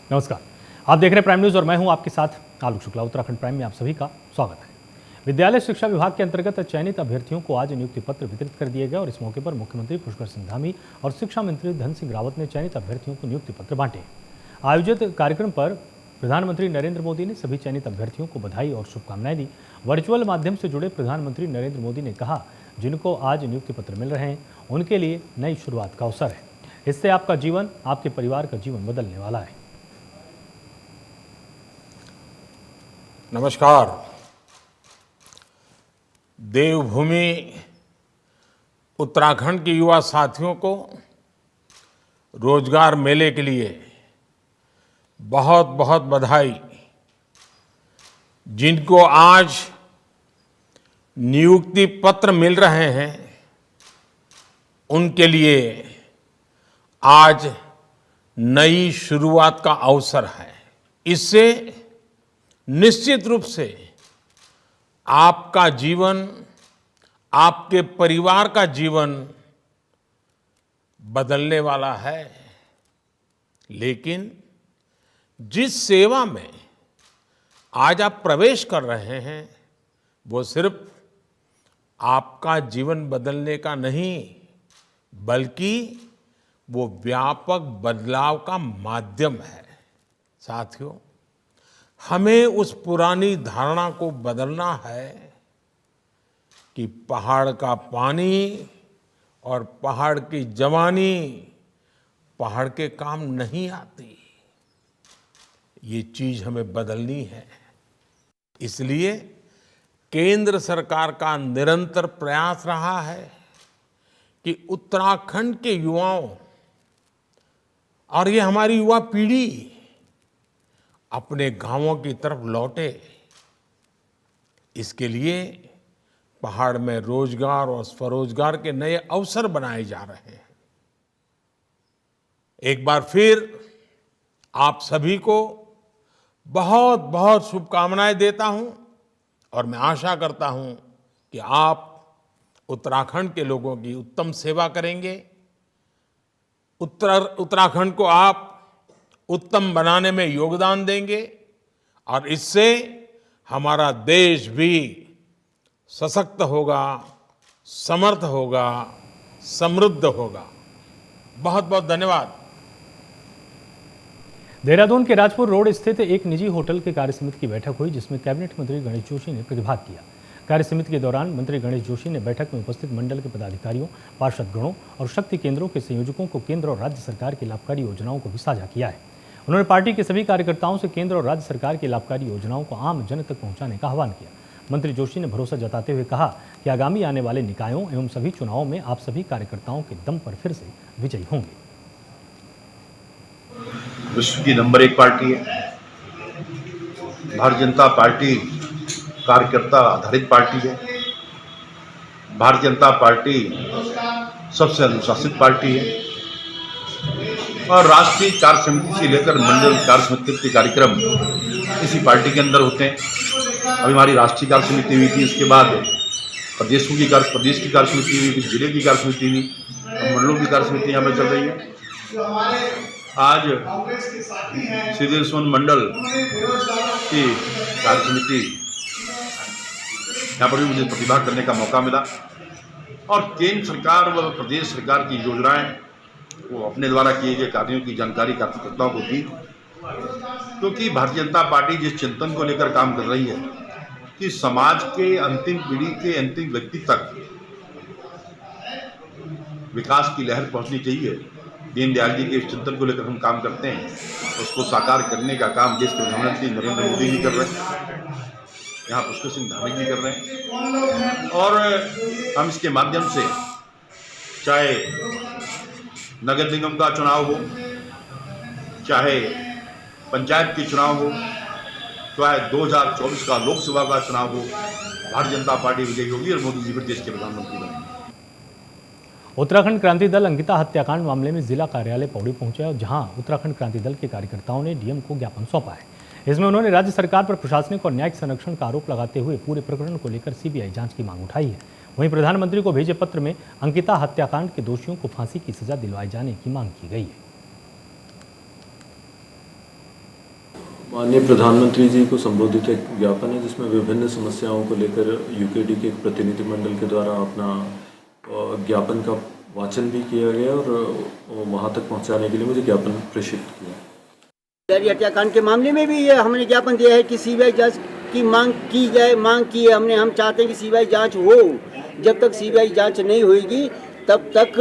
नमस्कार, आप देख रहे हैं प्राइम न्यूज़ और मैं हूं आपके साथ आलोक शुक्ला। उत्तराखंड प्राइम में आप सभी का स्वागत है। विद्यालय शिक्षा विभाग के अंतर्गत चयनित अभ्यर्थियों को आज नियुक्ति पत्र वितरित कर दिए गए और इस मौके पर मुख्यमंत्री पुष्कर सिंह धामी और शिक्षा मंत्री धन सिंह रावत ने चयनित अभ्यर्थियों को नियुक्ति पत्र बांटे। आयोजित कार्यक्रम पर प्रधानमंत्री नरेंद्र मोदी ने सभी चयनित अभ्यर्थियों को बधाई और शुभकामनाएं दी। वर्चुअल माध्यम से जुड़े प्रधानमंत्री नरेंद्र मोदी ने कहा, जिनको आज नियुक्ति पत्र मिल रहे हैं उनके लिए नई शुरुआत का अवसर है। इससे आपका जीवन, आपके परिवार का जीवन बदलने वाला है। नमस्कार। देवभूमि उत्तराखंड के युवा साथियों को रोजगार मेले के लिए बहुत बहुत बधाई। जिनको आज नियुक्ति पत्र मिल रहे हैं उनके लिए आज नई शुरुआत का अवसर है। इससे निश्चित रूप से आपका जीवन, आपके परिवार का जीवन बदलने वाला है। लेकिन जिस सेवा में आज आप प्रवेश कर रहे हैं वो सिर्फ आपका जीवन बदलने का नहीं, बल्कि वो व्यापक बदलाव का माध्यम है। साथियों, हमें उस पुरानी धारणा को बदलना है कि पहाड़ का पानी और पहाड़ की जवानी पहाड़ के काम नहीं आती। ये चीज हमें बदलनी है। इसलिए केंद्र सरकार का निरंतर प्रयास रहा है कि उत्तराखंड के युवाओं और ये हमारी युवा पीढ़ी अपने गांवों की तरफ लौटे। इसके लिए पहाड़ में रोजगार और स्वरोजगार के नए अवसर बनाए जा रहे हैं। एक बार फिर आप सभी को बहुत बहुत शुभकामनाएं देता हूं और मैं आशा करता हूं कि आप उत्तराखंड के लोगों की उत्तम सेवा करेंगे। उत्तराखंड को आप उत्तम बनाने में योगदान देंगे और इससे हमारा देश भी सशक्त होगा, समर्थ होगा, समृद्ध होगा। बहुत बहुत धन्यवाद। देहरादून के राजपुर रोड स्थित एक निजी होटल के कार्यसमिति की बैठक हुई, जिसमें कैबिनेट मंत्री गणेश जोशी ने प्रतिभाग किया। कार्यसमिति के दौरान मंत्री गणेश जोशी ने बैठक में उपस्थित मंडल के पदाधिकारियों, पार्षदगणों और शक्ति केंद्रों के संयोजकों को केंद्र और राज्य सरकार की लाभकारी योजनाओं को भी साझा किया है। उन्होंने पार्टी के सभी कार्यकर्ताओं से केंद्र और राज्य सरकार की लाभकारी योजनाओं को आम जन तक पहुंचाने का आह्वान किया। मंत्री जोशी ने भरोसा जताते हुए कहा कि आगामी आने वाले निकायों एवं सभी चुनावों में आप सभी कार्यकर्ताओं के दम पर फिर से विजयी होंगे। विश्व की नंबर 1 पार्टी है भारतीय जनता पार्टी। कार्यकर्ता आधारित पार्टी है। भारतीय जनता पार्टी सबसे अनुशासित पार्टी है और राष्ट्रीय कार्य समिति से लेकर मंडल कार्य समिति के कार्यक्रम इसी पार्टी के अंदर होते हैं। अभी हमारी राष्ट्रीय कार्य समिति हुई थी, इसके बाद प्रदेश की कार्य समिति हुई, फिर जिले की कार्य समिति हुई, मंडलों की कार्य समिति यहाँ पर चल रही है। आज सीधे सोन मंडल की कार्य समिति यहाँ पर भी मुझे प्रतिभाग करने का मौका मिला और केंद्र सरकार व प्रदेश सरकार की योजनाएं वो अपने द्वारा किए गए कार्यों की जानकारी कार्यकर्ताओं को दी। क्योंकि भारतीय जनता पार्टी जिस चिंतन को लेकर काम कर रही है कि समाज के अंतिम पीढ़ी के अंतिम व्यक्ति तक विकास की लहर पहुंचनी चाहिए, दीनदयाल जी के इस चिंतन को लेकर हम काम करते हैं। उसको साकार करने का काम देश के प्रधानमंत्री नरेंद्र मोदी जी कर रहे हैं, यहाँ पुष्कर सिंह धामी जी कर रहे हैं और हम इसके माध्यम से चाहे नगर निगम का चुनाव हो, चाहे पंचायत के चुनाव हो, चाहे 2024 का लोकसभा का चुनाव हो, भारतीय जनता पार्टी विजयी होगी और मोदी जी फिर देश के प्रधानमंत्री बनेंगे। उत्तराखंड क्रांति दल अंकिता हत्याकांड मामले में जिला कार्यालय पौड़ी पहुंचे और जहां उत्तराखंड क्रांति दल के कार्यकर्ताओं ने डीएम को ज्ञापन सौंपा है। इसमें उन्होंने राज्य सरकार पर प्रशासनिक और न्यायिक संरक्षण का आरोप लगाते हुए पूरे प्रकरण को लेकर सीबीआई जांच की मांग उठाई है। वहीं प्रधानमंत्री को भेजे पत्र में अंकिता हत्याकांड के दोषियों को फांसी की सजा दिलवाए जाने की मांग की गई है। माननीय प्रधानमंत्री जी को संबोधित एक ज्ञापन है जिसमें विभिन्न समस्याओं को लेकर यूकेडी के एक प्रतिनिधिमंडल के द्वारा अपना ज्ञापन का वाचन भी किया गया और वहां तक पहुंचाने के लिए मुझे ज्ञापन प्रेषित किया। हत्याकांड के मामले में भी हमने ज्ञापन दिया है कि सीबीआई जांच की मांग की जाए। मांग की है हमने। हम चाहते हैं कि सीबीआई जांच हो। जब तक सीबीआई जांच नहीं होगी तब तक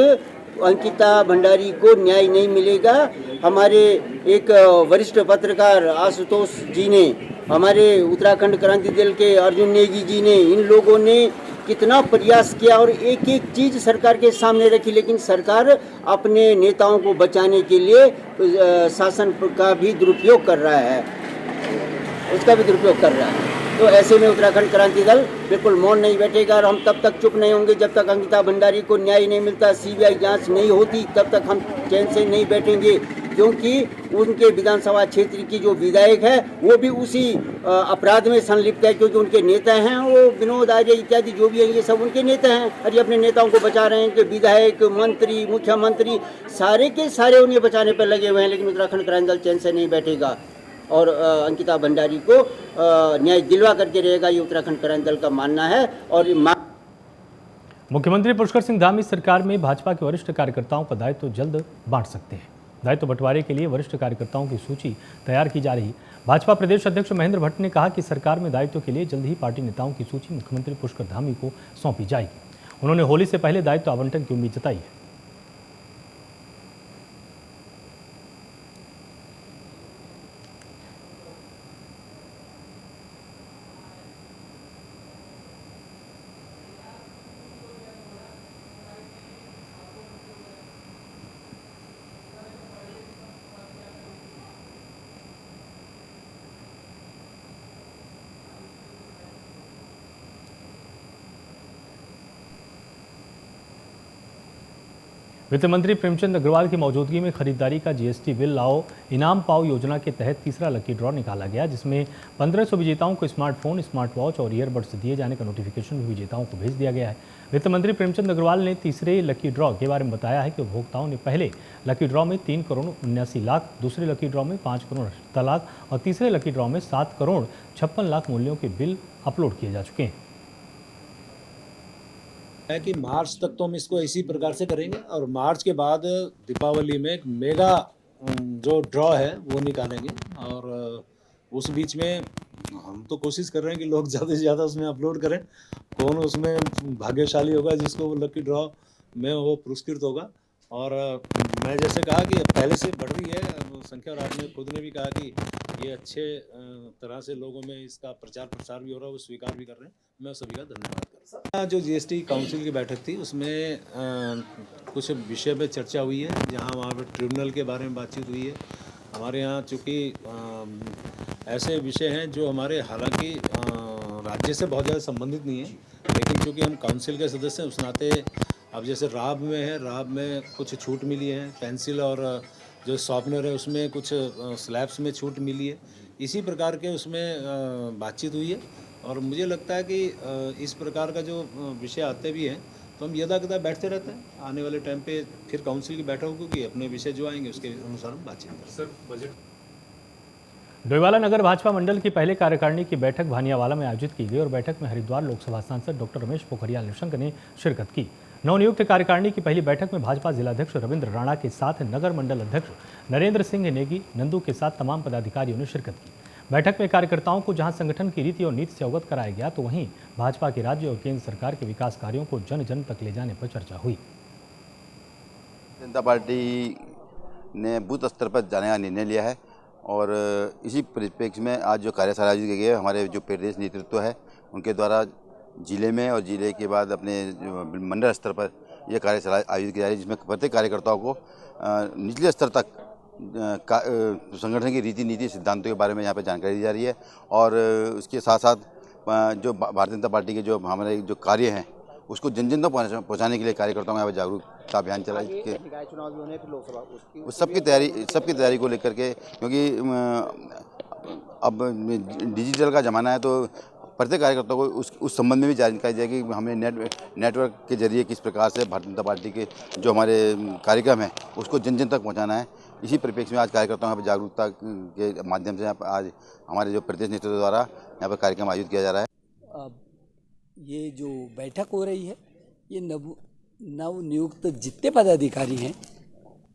अंकिता भंडारी को न्याय नहीं मिलेगा। हमारे एक वरिष्ठ पत्रकार आशुतोष जी ने, हमारे उत्तराखंड क्रांति दल के अर्जुन नेगी जी ने, इन लोगों ने कितना प्रयास किया और एक एक चीज़ सरकार के सामने रखी, लेकिन सरकार अपने नेताओं को बचाने के लिए शासन का भी दुरुपयोग कर रहा है, उसका भी दुरुपयोग कर रहा है। तो ऐसे में उत्तराखंड क्रांति दल बिल्कुल मौन नहीं बैठेगा और हम तब तक चुप नहीं होंगे जब तक अंकिता भंडारी को न्याय नहीं मिलता, सीबीआई जांच नहीं होती, तब तक हम चैन से नहीं बैठेंगे। क्योंकि उनके विधानसभा क्षेत्र की जो विधायक है वो भी उसी अपराध में संलिप्त है, क्योंकि उनके नेता हैं वो विनोद आर्य इत्यादि जो भी हैं ये सब उनके नेता हैं और ये अपने नेताओं को बचा रहे हैं कि विधायक, मंत्री, मुख्यमंत्री सारे के सारे उन्हें बचाने पर लगे हुए हैं। लेकिन उत्तराखंड क्रांति दल चैन से नहीं बैठेगा और अंकिता भंडारी को न्याय दिलवा करके रहेगा, ये उत्तराखंड क्रांति दल का मानना है। और मुख्यमंत्री पुष्कर सिंह धामी सरकार में भाजपा के वरिष्ठ कार्यकर्ताओं का दायित्व जल्द बांट सकते हैं। दायित्व बंटवारे के लिए वरिष्ठ कार्यकर्ताओं की सूची तैयार की जा रही। भाजपा प्रदेश अध्यक्ष महेंद्र भट्ट ने कहा कि सरकार में दायित्व के लिए जल्द ही पार्टी नेताओं की सूची मुख्यमंत्री पुष्कर धामी को सौंपी जाएगी। उन्होंने होली से पहले दायित्व आवंटन की उम्मीद जताई है। वित्त मंत्री प्रेमचंद अग्रवाल की मौजूदगी में खरीदारी का जीएसटी बिल लाओ इनाम पाओ योजना के तहत तीसरा लकी ड्रॉ निकाला गया, जिसमें 1500 विजेताओं को स्मार्टफोन, स्मार्ट वॉच और ईयरबड्स दिए जाने का नोटिफिकेशन भी विजेताओं को भेज दिया गया है। वित्त मंत्री प्रेमचंद अग्रवाल ने तीसरे लकी ड्रॉ के बारे में बताया है कि उपभोक्ताओं ने पहले लकी ड्रॉ में 3 करोड़ 79 लाख, दूसरे लकी ड्रॉ में 5 करोड़ 78 लाख और तीसरे लकी ड्रॉ में 7 करोड़ 56 लाख मूल्यों के बिल अपलोड किए जा चुके हैं। है कि मार्च तक तो हम इसको इसी प्रकार से करेंगे और मार्च के बाद दीपावली में एक मेगा जो ड्रॉ है वो निकालेंगे और उस बीच में हम तो कोशिश कर रहे हैं कि लोग ज़्यादा से ज़्यादा उसमें अपलोड करें। कौन उसमें भाग्यशाली होगा जिसको वो लकी ड्रॉ में वो पुरस्कृत होगा। और मैं जैसे कहा कि पहले से बढ़ रही है संख्या और आपने खुद ने भी कहा कि ये अच्छे तरह से लोगों में इसका प्रचार प्रसार भी हो रहा है, वो स्वीकार भी कर रहे हैं। मैं सभी का धन्यवाद करता हूँ। जो जीएसटी काउंसिल की बैठक थी उसमें कुछ विषय पे चर्चा हुई है, जहाँ वहाँ पर ट्रिब्यूनल के बारे में बातचीत हुई है। हमारे यहाँ चूँकि ऐसे विषय हैं जो हमारे हालांकि राज्य से बहुत ज़्यादा संबंधित नहीं है, लेकिन चूँकि हम काउंसिल के सदस्य हैं उस नाते अब जैसे राब में है, राब में कुछ छूट मिली है, पेंसिल और जो शॉर्पनर है उसमें कुछ स्लैब्स में छूट मिली है। इसी प्रकार के उसमें बातचीत हुई है और मुझे लगता है कि इस प्रकार का जो विषय आते भी हैं तो हम यदा बैठते रहते हैं। आने वाले टाइम पे फिर काउंसिल की बैठक होगी, अपने विषय जो आएंगे उसके अनुसार हम बातचीत करेंगे। सर बजट डोईवाला नगर भाजपा मंडल की पहले कार्यकारिणी की बैठक भानियावाला में आयोजित की गई और बैठक में हरिद्वार लोकसभा सांसद डॉक्टर रमेश पोखरियाल निशंक ने शिरकत की। नवनियुक्त कार्यकारिणी की पहली बैठक में भाजपा जिलाध्यक्ष रविंद्र राणा के साथ नगर मंडल अध्यक्ष नरेंद्र सिंह नेगी नंदू के साथ तमाम पदाधिकारियों ने शिरकत की। बैठक में कार्यकर्ताओं को जहां संगठन की रीति और नीति से अवगत कराया गया, तो वहीं भाजपा के राज्य और केंद्र सरकार के विकास कार्यों को जन जन तक ले जाने पर चर्चा हुई। जनता पार्टी ने बूथ स्तर पर जाने का निर्णय लिया है और इसी परिप्रेक्ष्य में आज जो कार्यशाला आयोजित की गई है, हमारे जो प्रदेश नेतृत्व है उनके द्वारा जिले में और जिले के बाद अपने मंडल स्तर पर यह कार्यशाला आयोजित की जा रही है, जिसमें प्रत्येक कार्यकर्ताओं को निचले स्तर तक संगठन की रीति नीति सिद्धांतों के बारे में यहाँ पर जानकारी दी जा रही है। और उसके साथ साथ जो भारतीय जनता पार्टी के जो हमारे जो कार्य हैं उसको जन जन तक पहुँचाने के लिए कार्यकर्ताओं में यहाँ पर जागरूकता अभियान चलाए उस सबकी तैयारी को लेकर के, क्योंकि अब डिजिटल का ज़माना है तो प्रत्येक कार्यकर्ता को उस संबंध में भी जानकारी जाएगी कि हमें नेटवर्क के जरिए किस प्रकार से भारतीय जनता पार्टी के जो हमारे कार्यक्रम हैं उसको जन जन तक पहुंचाना है। इसी परिप्रेक्ष्य में आज कार्यकर्ताओं यहाँ पर जागरूकता के माध्यम से यहाँ पर आज हमारे जो प्रदेश नेतृत्व द्वारा यहाँ पर कार्यक्रम आयोजित किया जा रहा है। अब ये जो बैठक हो रही है ये नव नियुक्त जितने पदाधिकारी हैं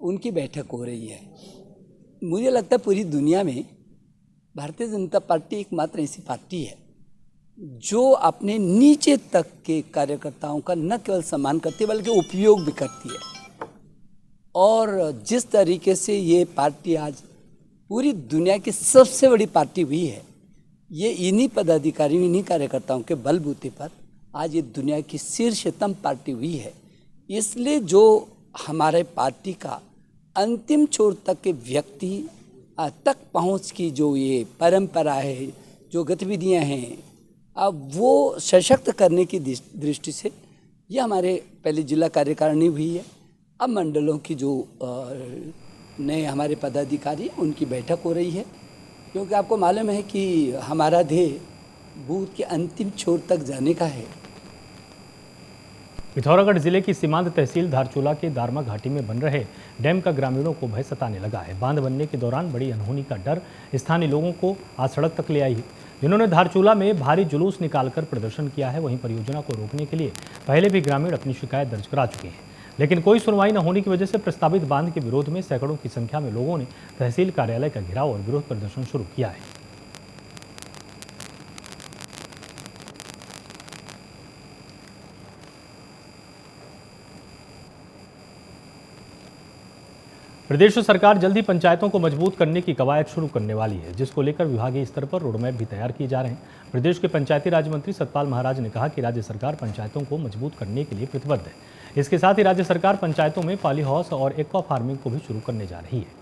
उनकी बैठक हो रही है। मुझे लगता है पूरी दुनिया में भारतीय जनता पार्टी एकमात्र ऐसी पार्टी है जो अपने नीचे तक के कार्यकर्ताओं का न केवल सम्मान करती है बल्कि उपयोग भी करती है। और जिस तरीके से ये पार्टी आज पूरी दुनिया की सबसे बड़ी पार्टी हुई है, ये इन्हीं पदाधिकारियों इन्हीं कार्यकर्ताओं के बलबूते पर आज ये दुनिया की शीर्षतम पार्टी हुई है। इसलिए जो हमारे पार्टी का अंतिम छोर तक के व्यक्ति तक पहुंच की जो ये परंपरा है, जो गतिविधियां हैं, अब वो सशक्त करने की दृष्टि से ये हमारे पहले जिला कार्यकारिणी हुई है। अब मंडलों की जो नए हमारे पदाधिकारी उनकी बैठक हो रही है, क्योंकि आपको मालूम है कि हमारा ध्येय बूथ के अंतिम छोर तक जाने का है। पिथौरागढ़ जिले की सीमांत तहसील धारचूला के दारमा घाटी में बन रहे डैम का ग्रामीणों को भय सताने लगा है। बांध बनने के दौरान बड़ी अनहोनी का डर स्थानीय लोगों को आज सड़क तक ले आई है, जिन्होंने धारचूला में भारी जुलूस निकालकर प्रदर्शन किया है। वहीं परियोजना को रोकने के लिए पहले भी ग्रामीण अपनी शिकायत दर्ज करा चुके हैं, लेकिन कोई सुनवाई न होने की वजह से प्रस्तावित बांध के विरोध में सैकड़ों की संख्या में लोगों ने तहसील कार्यालय का घेराव और विरोध प्रदर्शन शुरू किया है। प्रदेश सरकार जल्द ही पंचायतों को मजबूत करने की कवायद शुरू करने वाली है, जिसको लेकर विभागीय स्तर पर रोडमैप भी तैयार किए जा रहे हैं। प्रदेश के पंचायती राज मंत्री सतपाल महाराज ने कहा कि राज्य सरकार पंचायतों को मजबूत करने के लिए प्रतिबद्ध है। इसके साथ ही राज्य सरकार पंचायतों में पॉली हाउस और एक्वा फार्मिंग को भी शुरू करने जा रही है।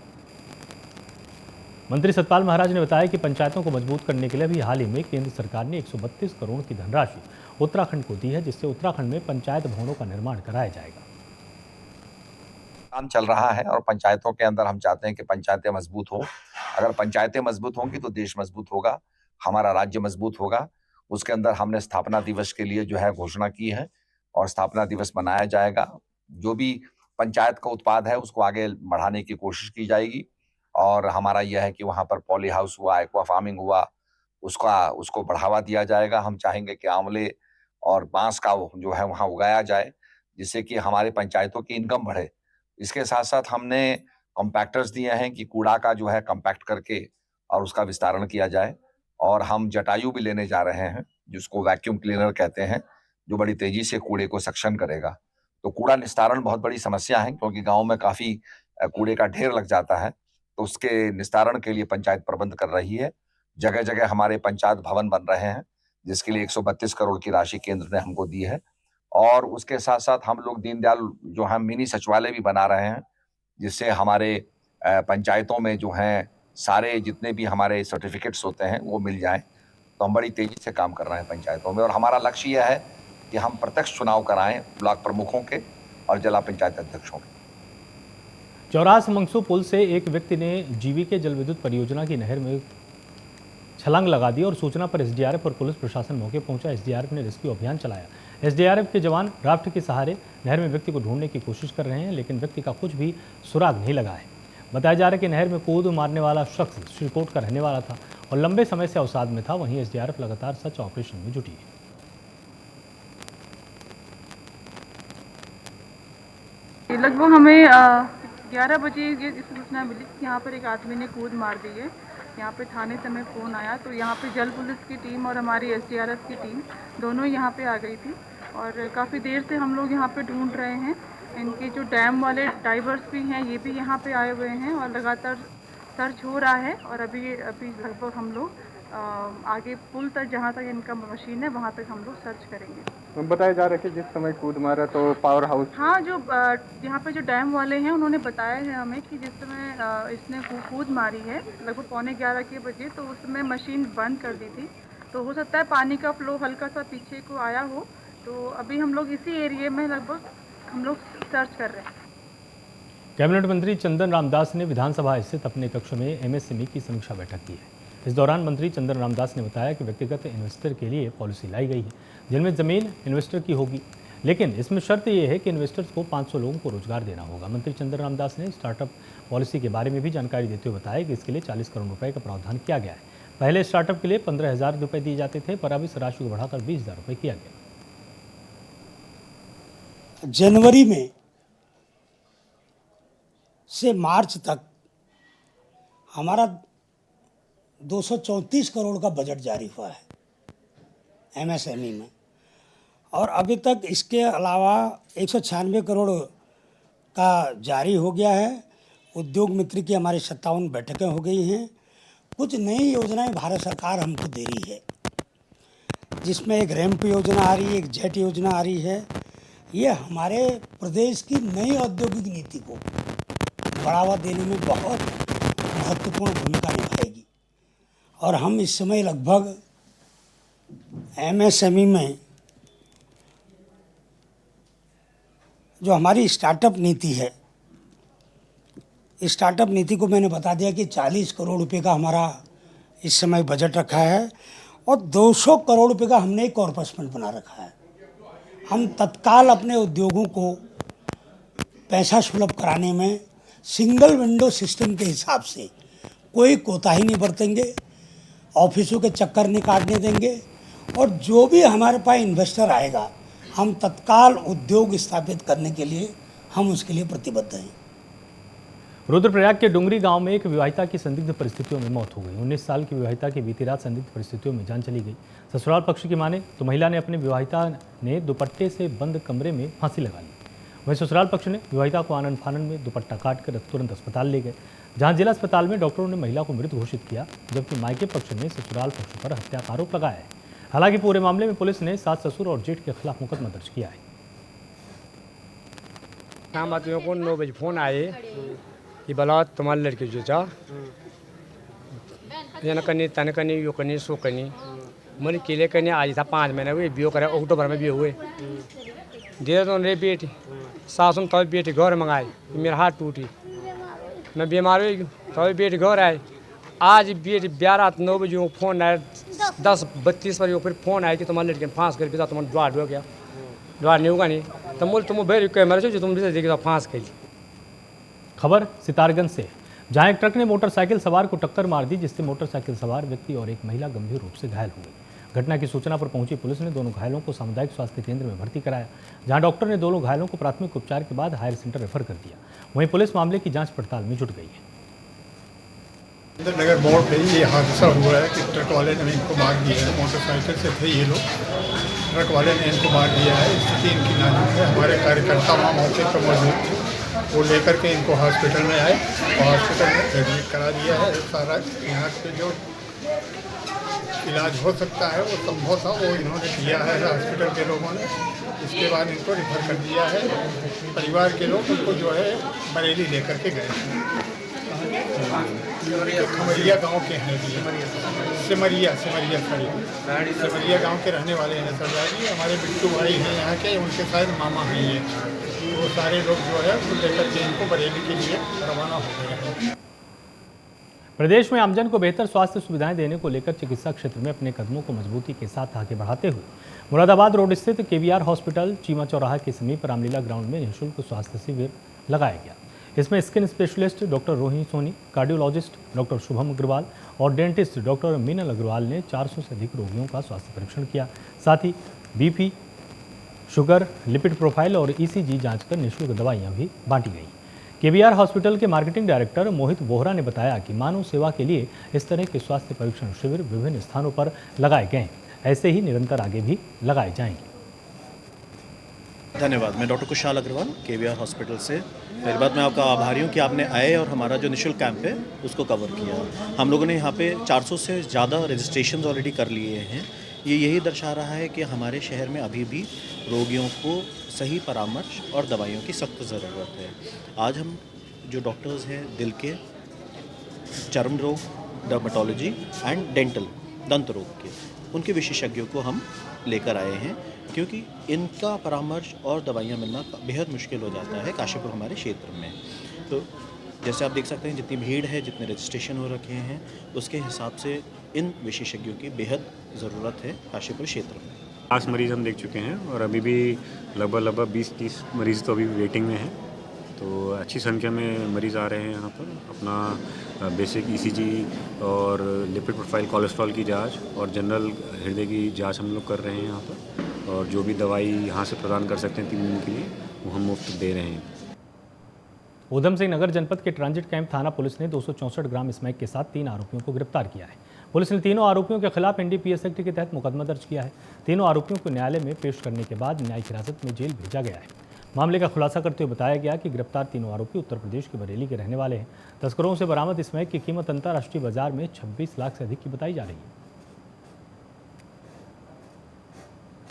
मंत्री सतपाल महाराज ने बताया कि पंचायतों को मजबूत करने के लिए भी हाल ही में केंद्र सरकार ने 132 करोड़ की धनराशि उत्तराखंड को दी है, जिससे उत्तराखंड में पंचायत भवनों का निर्माण कराया जाएगा। काम चल रहा है और पंचायतों के अंदर हम चाहते हैं कि पंचायतें मजबूत हो। अगर पंचायतें मजबूत होंगी तो देश मजबूत होगा, हमारा राज्य मजबूत होगा। उसके अंदर हमने स्थापना दिवस के लिए जो है घोषणा की है और स्थापना दिवस मनाया जाएगा। जो भी पंचायत का उत्पाद है उसको आगे बढ़ाने की कोशिश की जाएगी और हमारा यह है कि वहाँ पर पॉली हाउस हुआ, एक्वा फार्मिंग हुआ, उसको बढ़ावा दिया जाएगा। हम चाहेंगे कि आंवले और बांस का जो है वहाँ उगाया जाए, जिससे कि हमारे पंचायतों की इनकम बढ़े। इसके साथ साथ हमने कॉम्पैक्टर्स दिए हैं कि कूड़ा का जो है कॉम्पैक्ट करके और उसका विस्तारण किया जाए। और हम जटायु भी लेने जा रहे हैं, जिसको वैक्यूम क्लीनर कहते हैं, जो बड़ी तेजी से कूड़े को सक्शन करेगा। तो कूड़ा निस्तारण बहुत बड़ी समस्या है, क्योंकि गांव में काफी कूड़े का ढेर लग जाता है। तो उसके निस्तारण के लिए पंचायत प्रबंध कर रही है। जगह जगह हमारे पंचायत भवन बन रहे हैं, जिसके लिए 132 करोड़ की राशि केंद्र ने हमको दी है। और उसके साथ साथ हम लोग दीनदयाल जो है मिनी सचिवालय भी बना रहे हैं, जिससे हमारे पंचायतों में जो हैं सारे जितने भी हमारे सर्टिफिकेट्स होते हैं वो मिल जाएं। तो हम बड़ी तेजी से काम कर रहे हैं पंचायतों में और हमारा लक्ष्य यह है कि हम प्रत्यक्ष चुनाव कराएं ब्लॉक प्रमुखों के और जिला पंचायत अध्यक्षों के। चौरास मंगसू पुल से एक व्यक्ति ने जीवीके जल विद्युत परियोजना की नहर में छलांग लगा दी और सूचना पर एसडीआरएफ और पुलिस प्रशासन मौके पहुंचा। एसडीआरएफ ने रेस्क्यू अभियान चलाया। एसडीआरएफ के जवान राफ्ट के सहारे नहर में व्यक्ति को ढूंढने की कोशिश कर रहे हैं, लेकिन व्यक्ति का कुछ भी सुराग नहीं लगा है। बताया जा रहा है कि नहर में कूद मारने वाला शख्स श्रीकोट का रहने वाला था और लंबे समय से अवसाद में था। वहीं एसडीआरएफ लगातार सर्च ऑपरेशन में जुटी है। लगभग हमें 11 बजे ये सूचना मिली कि यहाँ पर एक आदमी ने कूद मार दी है। यहाँ पे थाने से हमें फ़ोन आया, तो यहाँ पे जल पुलिस की टीम और हमारी एसडीआरएफ की टीम दोनों यहाँ पे आ गई थी और काफ़ी देर से हम लोग यहाँ पे ढूंढ रहे हैं। इनके जो डैम वाले डाइवर्स भी हैं ये भी यहाँ पे आए हुए हैं और लगातार सर्च हो रहा है। और अभी लगभग हम लोग आगे पुल तक जहाँ तक इनका मशीन है वहाँ तक हम लोग सर्च करेंगे। बताया जा रहा है कि जिस समय कूद मारा तो पावर हाउस, हाँ, जो यहाँ पे जो डैम वाले हैं उन्होंने बताया है हमें कि जिस समय इसने कूद मारी है लगभग 11:15 के बजे, तो उस समय मशीन बंद कर दी थी। तो हो सकता है पानी का फ्लो हल्का सा पीछे को आया हो। तो अभी हम लोग इसी एरिया में लगभग हम लोग सर्च कर रहे हैं। कैबिनेट मंत्री चंदन रामदास ने विधानसभा स्थित अपने कक्ष में एमएसएमई की समीक्षा बैठक की है। इस दौरान मंत्री चंदन रामदास ने बताया कि व्यक्तिगत इन्वेस्टर के लिए पॉलिसी लाई गई है, जिनमें जमीन इन्वेस्टर की होगी, लेकिन इसमें शर्त यह है कि इन्वेस्टर्स को 500 लोगों को रोजगार देना होगा। मंत्री चंद्र रामदास ने स्टार्टअप पॉलिसी के बारे में भी जानकारी देते हुए बताया कि इसके लिए 40 करोड़ रुपए का प्रावधान किया गया है। पहले स्टार्टअप के लिए 15,000 रुपये दिए जाते थे, पर अब इस राशि को बढ़ाकर 20,000 रुपये किया गया। जनवरी में से मार्च तक हमारा 234 करोड़ का बजट जारी हुआ है एमएसएमई में, और अभी तक इसके अलावा 196 करोड़ का जारी हो गया है। उद्योग मित्र की हमारी 57 बैठकें हो गई हैं। कुछ नई योजनाएं भारत सरकार हमको दे रही है, जिसमें एक रैंप योजना आ रही है, एक जेट योजना आ रही है। ये हमारे प्रदेश की नई औद्योगिक नीति को बढ़ावा देने में बहुत महत्वपूर्ण भूमिका निभाएगी। और हम इस समय लगभग एमएसएमई में जो हमारी स्टार्टअप नीति है, इस स्टार्टअप नीति को मैंने बता दिया कि 40 करोड़ रुपए का हमारा इस समय बजट रखा है, और 200 करोड़ रुपए का हमने एक कॉर्पस फंड बना रखा है। हम तत्काल अपने उद्योगों को पैसा सुलभ कराने में सिंगल विंडो सिस्टम के हिसाब से कोई कोताही नहीं बरतेंगे, ऑफिसों के चक्कर नहीं काटने देंगे, और जो भी हमारे पास इन्वेस्टर आएगा हम तत्काल उद्योग स्थापित करने के लिए हम उसके लिए प्रतिबद्ध हैं। रुद्रप्रयाग के डुंगरी गांव में एक विवाहिता की संदिग्ध परिस्थितियों में मौत हो गई। 19 साल की विवाहिता की बीती रात संदिग्ध परिस्थितियों में जान चली गई। ससुराल पक्ष की माने तो महिला ने अपने विवाहिता ने दुपट्टे से बंद कमरे में फांसी लगा ली। वहीं ससुराल पक्ष ने विवाहिता को आनन फानन में दुपट्टा काटकर तुरंत अस्पताल ले गए, जहां जिला अस्पताल में डॉक्टरों ने महिला को मृत घोषित किया, जबकि मायके पक्ष ने ससुराल पक्ष पर हत्या का आरोप लगाया है। हालांकि पूरे मामले में पुलिस ने सास ससुर और जेठ के खिलाफ मुकदमा दर्ज किया है। शाम आदमियों को 9 बजे फोन आए कि भला तुम्हारे लड़के जो जा न करनी तन करनी यो करनी सो करनी मन केले करने आज था 5 महीने हुए बियो करे अक्टूबर में भी हुए दे दो रे बेटी सासुम तब बेटी घर मंगाई, मेरा हाथ टूटी, मैं बीमार हो गई, तब बेटी घर आए। आज बेटी 9 बजे फोन आया, 10:32 पर फिर फोन आया कि तुम्हारे लड़के फांस कर दिया, तुम्हारा द्वार हो गया, द्वार नहीं होगा नहीं, तुम भेज कैमरे जो तुम देखिए फांस कर ली। खबर सितारगंज से, जहां एक ट्रक ने मोटरसाइकिल सवार को टक्कर मार दी, जिससे मोटरसाइकिल सवार व्यक्ति और एक महिला गंभीर रूप से घायल हो गई। घटना की सूचना पर पहुंची पुलिस ने दोनों घायलों को सामुदायिक स्वास्थ्य केंद्र में भर्ती कराया, जहां डॉक्टर ने दोनों घायलों को प्राथमिक उपचार के बाद हायर सेंटर रेफर कर दिया। वहीं पुलिस मामले की जांच पड़ताल में जुट गई है। नगर मोड़ पे ये हादसा हुआ है कि ट्रक वाले ने इनको मार दिया है। मोटरसाइकिल से थे ये लोग, ट्रक वाले ने इनको मार दिया है। स्थिति इनकी नाजुक है। हमारे कार्यकर्ता वहाँ मौके पर मौजूद थे, वो लेकर के इनको हॉस्पिटल में आए और हॉस्पिटल में एडमिट करा दिया है। सारा यहाँ पे जो इलाज हो सकता है वो संभव था वो इन्होंने किया है हॉस्पिटल के लोगों ने। इसके बाद इनको रिफर कर दिया है। परिवार के लोग उनको जो है बरेली लेकर के गए। खमरिया गांव के हैं जी, सिमरिया गांव के रहने वाले हैं सरदार जी। हमारे बिट्टू भाई हैं यहाँ के, उनके शायद मामा हैं ये। वो सारे लोग जो है वो लेकर के इनको बरेली के लिए रवाना हो गए हैं। प्रदेश में आमजन को बेहतर स्वास्थ्य सुविधाएं देने को लेकर चिकित्सा क्षेत्र में अपने कदमों को मजबूती के साथ आगे बढ़ाते हुए मुरादाबाद रोड स्थित केवीआर हॉस्पिटल चीमा चौराहा के समीप रामलीला ग्राउंड में निःशुल्क स्वास्थ्य शिविर लगाया गया। इसमें skin specialist doctor Rohini Soni, cardiologist doctor Shubham Agarwal और डेंटिस्ट डॉक्टर मीनल अग्रवाल ने 400 से अधिक रोगियों का स्वास्थ्य परीक्षण किया। साथ ही बीपी, शुगर, लिपिड प्रोफाइल और ईसीजी जांच कर निःशुल्क दवाइयां भी बांटी गई। केवीआर हॉस्पिटल के मार्केटिंग डायरेक्टर मोहित बोहरा ने बताया कि मानव सेवा के लिए इस तरह के स्वास्थ्य परीक्षण शिविर विभिन्न स्थानों पर लगाए गए हैं। ऐसे ही निरंतर आगे भी लगाए जाएंगे। धन्यवाद। मैं doctor Kushal Agarwal KVR hospital से। पहली बात मैं आपका आभारी हूँ कि आपने आए और हमारा जो निःशुल्क कैंप है उसको कवर किया। हम लोगों ने यहाँ पे 400 से ज़्यादा रजिस्ट्रेशन ऑलरेडी कर लिए हैं। ये यही दर्शा रहा है कि हमारे शहर में अभी भी रोगियों को सही परामर्श और दवाइयों की सख्त ज़रूरत है। आज हम जो डॉक्टर्स हैं दिल के, चर्म रोग, डर्मेटोलॉजी एंड डेंटल, दंत रोग के, उनके विशेषज्ञों को हम लेकर आए हैं, क्योंकि इनका परामर्श और दवाइयाँ मिलना बेहद मुश्किल हो जाता है काशीपुर हमारे क्षेत्र में। तो जैसे आप देख सकते हैं जितनी भीड़ है, जितने रजिस्ट्रेशन हो रखे हैं, उसके हिसाब से इन विशेषज्ञों की बेहद ज़रूरत है काशीपुर क्षेत्र में। 50 मरीज़ हम देख चुके हैं और अभी भी लगभग 20-30 मरीज़ तो अभी वेटिंग में हैं। तो अच्छी संख्या में मरीज़ आ रहे हैं यहाँ पर अपना बेसिक ईसीजी और लिपिड प्रोफाइल कोलेस्ट्रॉल की जांच और जनरल हृदय की जांच हम लोग कर रहे हैं यहाँ पर, और जो भी दवाई यहाँ से प्रदान कर सकते हैं 3 दिन के लिए वो हम मुफ्त दे रहे हैं। ऊधम सिंह नगर जनपद के ट्रांजिट कैंप थाना पुलिस ने 264 ग्राम स्मैक के साथ 3 आरोपियों को गिरफ्तार किया है। पुलिस ने तीनों आरोपियों के खिलाफ एनडीपीएस एक्ट के तहत मुकदमा दर्ज किया है। तीनों आरोपियों को न्यायालय में पेश करने के बाद न्यायिक हिरासत में जेल भेजा गया है। मामले का खुलासा करते हुए बताया गया कि गिरफ्तार तीनों आरोपी उत्तर प्रदेश के बरेली के रहने वाले हैं। तस्करों से बरामद स्मैक की कीमत अंतर्राष्ट्रीय बाजार में 26 लाख से अधिक की बताई जा रही है।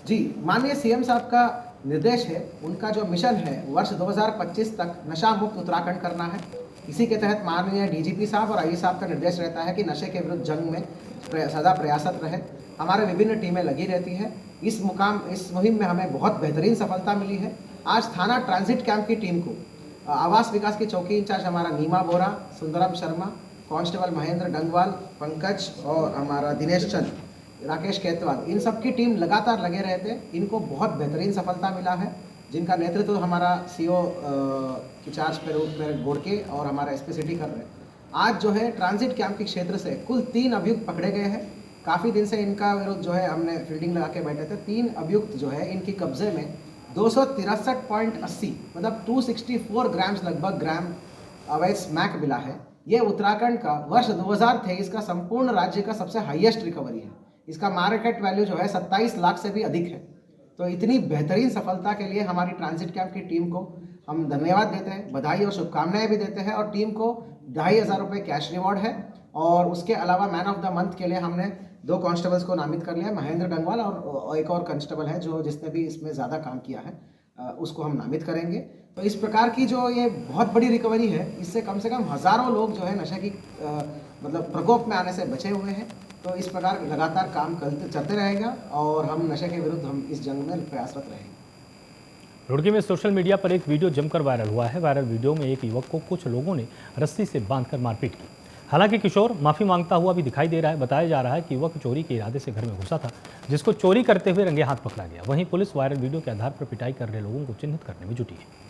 जी, माननीय सीएम साहब का निर्देश है, उनका जो मिशन है वर्ष 2025 तक नशा मुक्त उत्तराखंड करना है। इसी के तहत माननीय डीजीपी साहब और आईजी साहब का निर्देश रहता है कि नशे के विरुद्ध जंग में सदा प्रयासरत रहे। हमारे विभिन्न टीमें लगी रहती है। इस मुहिम में हमें बहुत बेहतरीन सफलता मिली है। आज थाना ट्रांजिट कैंप की टीम को आवास विकास की चौकी इंचार्ज हमारा नीमा बोरा, सुंदरम शर्मा, कांस्टेबल महेंद्र डंगवाल, पंकज और हमारा दिनेश चंद, राकेश केतवाल, इन सब की टीम लगातार लगे रहते हैं। इनको बहुत बेहतरीन सफलता मिला है, जिनका नेतृत्व हमारा सीओ की चार्ज पे रूप में गोड़के और हमारा एसपी सिटी कर रहे हैं। आज जो है ट्रांजिट कैंप के क्षेत्र से कुल 3 अभियुक्त पकड़े गए हैं। काफ़ी दिन से इनका विरुद्ध जो है हमने फील्डिंग लगा के बैठे थे। 3 अभियुक्त जो है इनकी कब्जे में 263.80 मतलब 264 ग्राम्स लगभग ग्राम अवैध स्मैक मिला है। ये उत्तराखंड का वर्ष 2023 का संपूर्ण राज्य का सबसे हाईएस्ट रिकवरी है। इसका मार्केट वैल्यू जो है 27 लाख से भी अधिक है। तो इतनी बेहतरीन सफलता के लिए हमारी ट्रांजिट कैंप की टीम को हम धन्यवाद देते हैं, बधाई और शुभकामनाएं भी देते हैं। और टीम को 2500 रुपये कैश रिवॉर्ड है और उसके अलावा मैन ऑफ द मंथ के लिए हमने 2 कांस्टेबल्स को नामित कर लिया है, महेंद्र डंगवाल और एक और कांस्टेबल है जिसने भी इसमें ज़्यादा काम किया है, उसको हम नामित करेंगे। तो इस प्रकार की जो ये बहुत बड़ी रिकवरी है, इससे कम से कम हज़ारों लोग जो है नशे की मतलब प्रकोप में आने से बचे हुए हैं। तो इस प्रकार लगातार काम चलते रहेगा और हम नशे के विरुद्ध हम इस जंग में प्रयासरत रहेंगे। रुड़की में सोशल मीडिया पर एक वीडियो जमकर वायरल हुआ है। वायरल वीडियो में एक युवक को कुछ लोगों ने रस्सी से बांधकर मारपीट की। हालांकि किशोर माफी मांगता हुआ भी दिखाई दे रहा है। बताया जा रहा है कि युवक चोरी के इरादे से घर में घुसा था, जिसको चोरी करते हुए रंगे हाथ पकड़ा गया। वहीं पुलिस वायरल वीडियो के आधार पर पिटाई कर रहे लोगों को चिन्हित करने में जुटी है।